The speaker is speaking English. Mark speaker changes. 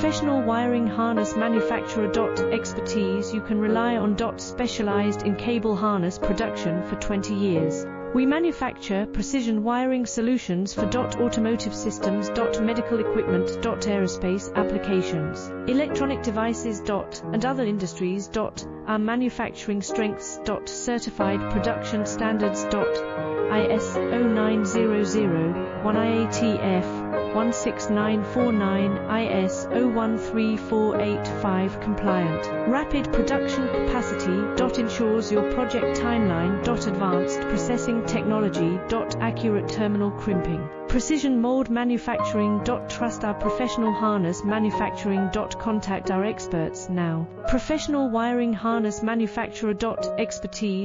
Speaker 1: Professional wiring harness manufacturer. Expertise. You can rely on. Specialized in cable harness production for 20 years. We manufacture precision wiring solutions for. Automotive systems. Medical equipment. Aerospace applications. Electronic devices. And other industries. Our manufacturing strengths. Certified production standards. IS 0900-1 IATF 16949 IS 013485 compliant. Rapid production capacity. Ensures your project timeline. Advanced processing technology. Accurate terminal crimping. Precision mold manufacturing. Trust our professional harness manufacturing. Contact our experts now. Professional wiring harness manufacturer. Expertise.